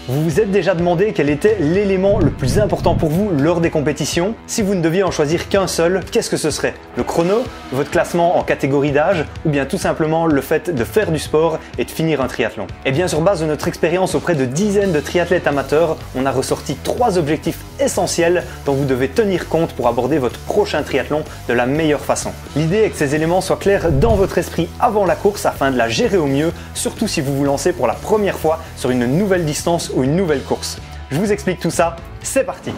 Vous vous êtes déjà demandé quel était l'élément le plus important pour vous lors des compétitions? Si vous ne deviez en choisir qu'un seul, qu'est-ce que ce serait? Le chrono, votre classement en catégorie d'âge ou bien tout simplement le fait de faire du sport et de finir un triathlon? Et bien sur base de notre expérience auprès de dizaines de triathlètes amateurs, on a ressorti 3 objectifs essentiels dont vous devez tenir compte pour aborder votre prochain triathlon de la meilleure façon. L'idée est que ces éléments soient clairs dans votre esprit avant la course afin de la gérer au mieux, surtout si vous vous lancez pour la première fois sur une nouvelle distance ou une nouvelle course. Je vous explique tout ça, c'est parti!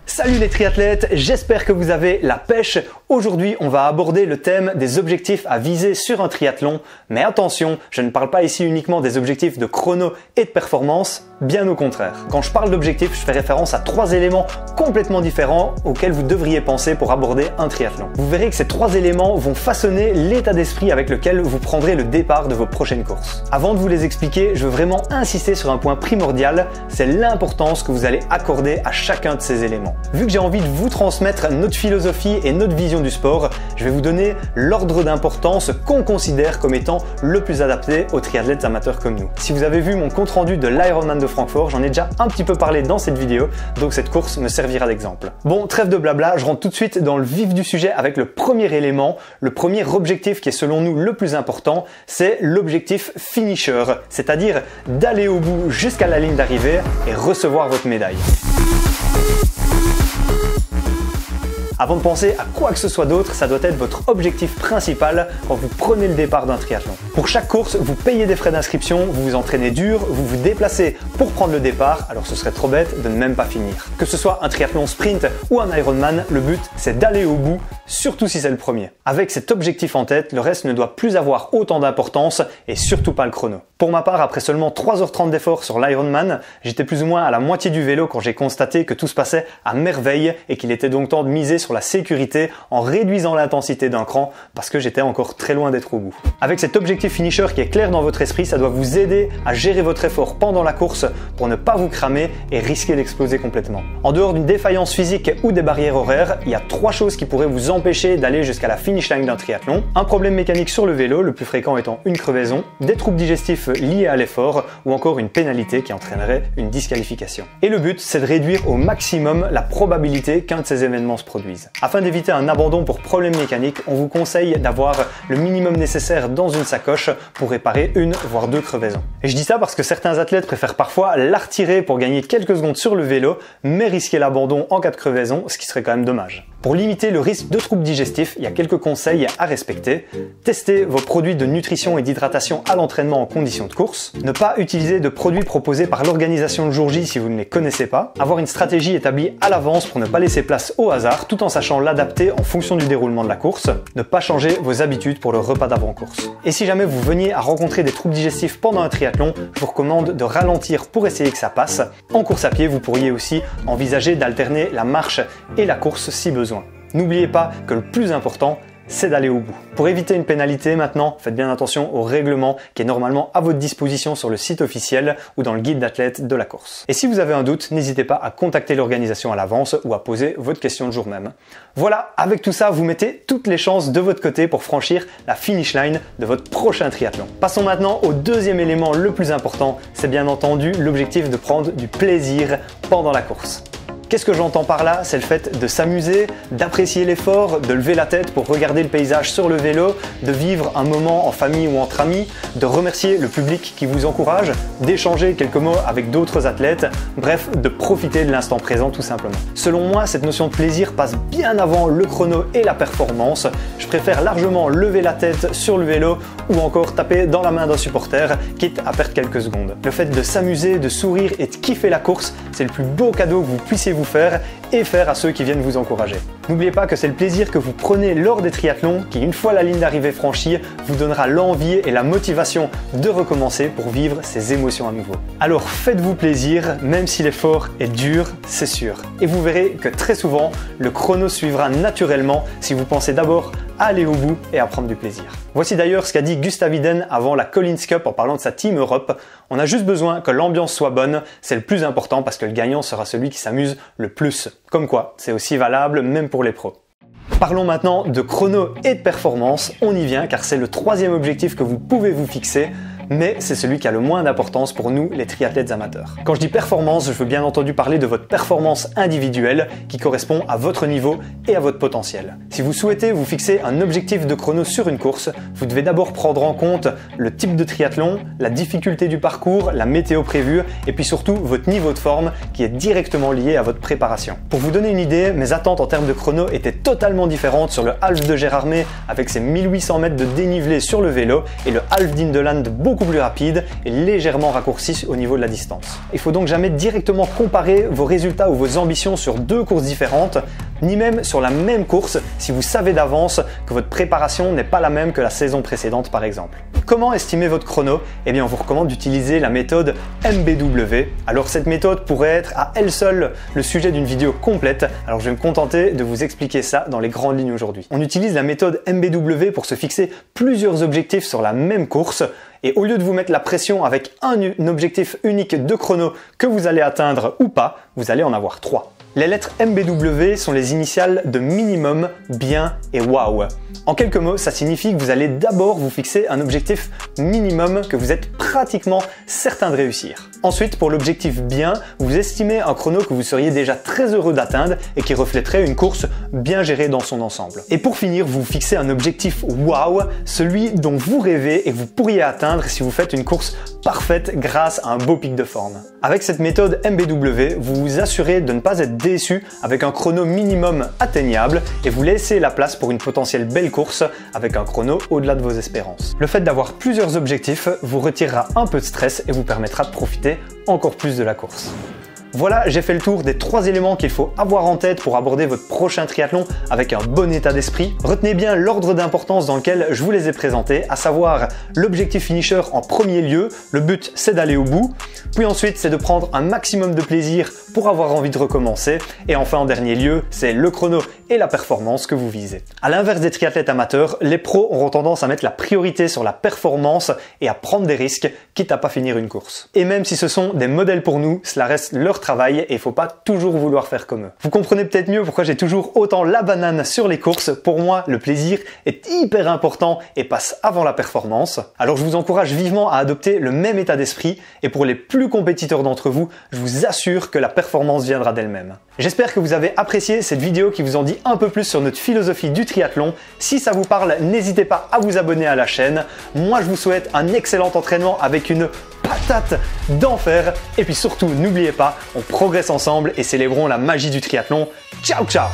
Salut les triathlètes, j'espère que vous avez la pêche. Aujourd'hui, on va aborder le thème des objectifs à viser sur un triathlon. Mais attention, je ne parle pas ici uniquement des objectifs de chrono et de performance, bien au contraire. Quand je parle d'objectifs, je fais référence à 3 éléments complètement différents auxquels vous devriez penser pour aborder un triathlon. Vous verrez que ces 3 éléments vont façonner l'état d'esprit avec lequel vous prendrez le départ de vos prochaines courses. Avant de vous les expliquer, je veux vraiment insister sur un point primordial, c'est l'importance que vous allez accorder à chacun de ces éléments. Vu que j'ai envie de vous transmettre notre philosophie et notre vision du sport, je vais vous donner l'ordre d'importance qu'on considère comme étant le plus adapté aux triathlètes amateurs comme nous. Si vous avez vu mon compte rendu de l'Ironman de Francfort, j'en ai déjà un petit peu parlé dans cette vidéo, donc cette course me servira d'exemple. Bon, trêve de blabla, je rentre tout de suite dans le vif du sujet avec le premier élément, le premier objectif qui est selon nous le plus important, c'est l'objectif finisher, c'est-à-dire d'aller au bout jusqu'à la ligne d'arrivée et recevoir votre médaille. Avant de penser à quoi que ce soit d'autre, ça doit être votre objectif principal quand vous prenez le départ d'un triathlon. Pour chaque course, vous payez des frais d'inscription, vous vous entraînez dur, vous vous déplacez pour prendre le départ, alors ce serait trop bête de ne même pas finir. Que ce soit un triathlon sprint ou un Ironman, le but c'est d'aller au bout, surtout si c'est le premier. Avec cet objectif en tête, le reste ne doit plus avoir autant d'importance et surtout pas le chrono. Pour ma part, après seulement 3h30 d'effort sur l'Ironman, j'étais plus ou moins à la moitié du vélo quand j'ai constaté que tout se passait à merveille et qu'il était donc temps de miser sur la sécurité en réduisant l'intensité d'un cran parce que j'étais encore très loin d'être au bout. Avec cet objectif finisher qui est clair dans votre esprit, ça doit vous aider à gérer votre effort pendant la course pour ne pas vous cramer et risquer d'exploser complètement. En dehors d'une défaillance physique ou des barrières horaires, il y a 3 choses qui pourraient vous empêcher d'aller jusqu'à la finish line d'un triathlon. Un problème mécanique sur le vélo, le plus fréquent étant une crevaison, des troubles digestifs liés à l'effort ou encore une pénalité qui entraînerait une disqualification. Et le but, c'est de réduire au maximum la probabilité qu'un de ces événements se produise. Afin d'éviter un abandon pour problème mécanique, on vous conseille d'avoir le minimum nécessaire dans une sacoche pour réparer une voire 2 crevaisons. Et je dis ça parce que certains athlètes préfèrent parfois la retirer pour gagner quelques secondes sur le vélo, mais risquer l'abandon en cas de crevaison, ce qui serait quand même dommage. Pour limiter le risque de troubles digestifs, il y a quelques conseils à respecter. Testez vos produits de nutrition et d'hydratation à l'entraînement en conditions de course. Ne pas utiliser de produits proposés par l'organisation de jour J si vous ne les connaissez pas. Avoir une stratégie établie à l'avance pour ne pas laisser place au hasard tout en sachant l'adapter en fonction du déroulement de la course. Ne pas changer vos habitudes pour le repas d'avant-course. Et si jamais vous veniez à rencontrer des troubles digestifs pendant un triathlon, je vous recommande de ralentir pour essayer que ça passe. En course à pied, vous pourriez aussi envisager d'alterner la marche et la course si besoin. N'oubliez pas que le plus important, c'est d'aller au bout. Pour éviter une pénalité maintenant, faites bien attention au règlement qui est normalement à votre disposition sur le site officiel ou dans le guide d'athlète de la course. Et si vous avez un doute, n'hésitez pas à contacter l'organisation à l'avance ou à poser votre question le jour même. Voilà, avec tout ça, vous mettez toutes les chances de votre côté pour franchir la finish line de votre prochain triathlon. Passons maintenant au deuxième élément le plus important, c'est bien entendu l'objectif de prendre du plaisir pendant la course. Qu'est-ce que j'entends par là? C'est le fait de s'amuser, d'apprécier l'effort, de lever la tête pour regarder le paysage sur le vélo, de vivre un moment en famille ou entre amis, de remercier le public qui vous encourage, d'échanger quelques mots avec d'autres athlètes, bref, de profiter de l'instant présent tout simplement. Selon moi, cette notion de plaisir passe bien avant le chrono et la performance. Je préfère largement lever la tête sur le vélo ou encore taper dans la main d'un supporter, quitte à perdre quelques secondes. Le fait de s'amuser, de sourire et de kiffer la course, c'est le plus beau cadeau que vous puissiez vous faire et faire à ceux qui viennent vous encourager. N'oubliez pas que c'est le plaisir que vous prenez lors des triathlons qui, une fois la ligne d'arrivée franchie, vous donnera l'envie et la motivation de recommencer pour vivre ces émotions à nouveau. Alors faites-vous plaisir, même si l'effort est dur, c'est sûr. Et vous verrez que très souvent, le chrono suivra naturellement si vous pensez d'abord à aller au bout et à prendre du plaisir. Voici d'ailleurs ce qu'a dit Gustav Iden avant la Collins Cup en parlant de sa Team Europe. On a juste besoin que l'ambiance soit bonne, c'est le plus important parce que le gagnant sera celui qui s'amuse le plus. Comme quoi, c'est aussi valable même pour les pros. Parlons maintenant de chrono et de performance, on y vient car c'est le troisième objectif que vous pouvez vous fixer. mais c'est celui qui a le moins d'importance pour nous, les triathlètes amateurs. Quand je dis performance, je veux bien entendu parler de votre performance individuelle qui correspond à votre niveau et à votre potentiel. Si vous souhaitez vous fixer un objectif de chrono sur une course, vous devez d'abord prendre en compte le type de triathlon, la difficulté du parcours, la météo prévue et puis surtout votre niveau de forme qui est directement lié à votre préparation. Pour vous donner une idée, mes attentes en termes de chrono étaient totalement différentes sur le half de Gérardmer avec ses 1800 mètres de dénivelé sur le vélo et le half d'Indeland beaucoup plus rapide et légèrement raccourci au niveau de la distance. Il faut donc jamais directement comparer vos résultats ou vos ambitions sur deux courses différentes, ni même sur la même course si vous savez d'avance que votre préparation n'est pas la même que la saison précédente par exemple. Comment estimer votre chrono? Eh bien on vous recommande d'utiliser la méthode MBW. Alors cette méthode pourrait être à elle seule le sujet d'une vidéo complète, alors je vais me contenter de vous expliquer ça dans les grandes lignes aujourd'hui. On utilise la méthode MBW pour se fixer plusieurs objectifs sur la même course. Et au lieu de vous mettre la pression avec un objectif unique de chrono que vous allez atteindre ou pas, vous allez en avoir 3. Les lettres MBW sont les initiales de minimum, bien et wow. En quelques mots, ça signifie que vous allez d'abord vous fixer un objectif minimum que vous êtes pratiquement certain de réussir. Ensuite, pour l'objectif bien, vous estimez un chrono que vous seriez déjà très heureux d'atteindre et qui reflèterait une course bien gérée dans son ensemble. Et pour finir, vous fixez un objectif wow, celui dont vous rêvez et que vous pourriez atteindre si vous faites une course parfaite grâce à un beau pic de forme. Avec cette méthode MBW, vous vous assurez de ne pas être déçu avec un chrono minimum atteignable et vous laissez la place pour une potentielle belle course avec un chrono au-delà de vos espérances. Le fait d'avoir plusieurs objectifs vous retirera un peu de stress et vous permettra de profiter encore plus de la course. Voilà, j'ai fait le tour des 3 éléments qu'il faut avoir en tête pour aborder votre prochain triathlon avec un bon état d'esprit. Retenez bien l'ordre d'importance dans lequel je vous les ai présentés, à savoir l'objectif finisher en premier lieu, le but c'est d'aller au bout, puis ensuite c'est de prendre un maximum de plaisir pour avoir envie de recommencer, et enfin en dernier lieu, c'est le chrono et la performance que vous visez. À l'inverse des triathlètes amateurs, les pros auront tendance à mettre la priorité sur la performance et à prendre des risques, quitte à pas finir une course. Et même si ce sont des modèles pour nous, cela reste leur travail et il faut pas toujours vouloir faire comme eux. Vous comprenez peut-être mieux pourquoi j'ai toujours autant la banane sur les courses. Pour moi, le plaisir est hyper important et passe avant la performance. Alors je vous encourage vivement à adopter le même état d'esprit et pour les plus compétiteurs d'entre vous, je vous assure que la performance viendra d'elle-même. J'espère que vous avez apprécié cette vidéo qui vous en dit un peu plus sur notre philosophie du triathlon. Si ça vous parle, n'hésitez pas à vous abonner à la chaîne. Moi, je vous souhaite un excellent entraînement avec une patate d'enfer. Et puis surtout, n'oubliez pas, on progresse ensemble et célébrons la magie du triathlon. Ciao, ciao!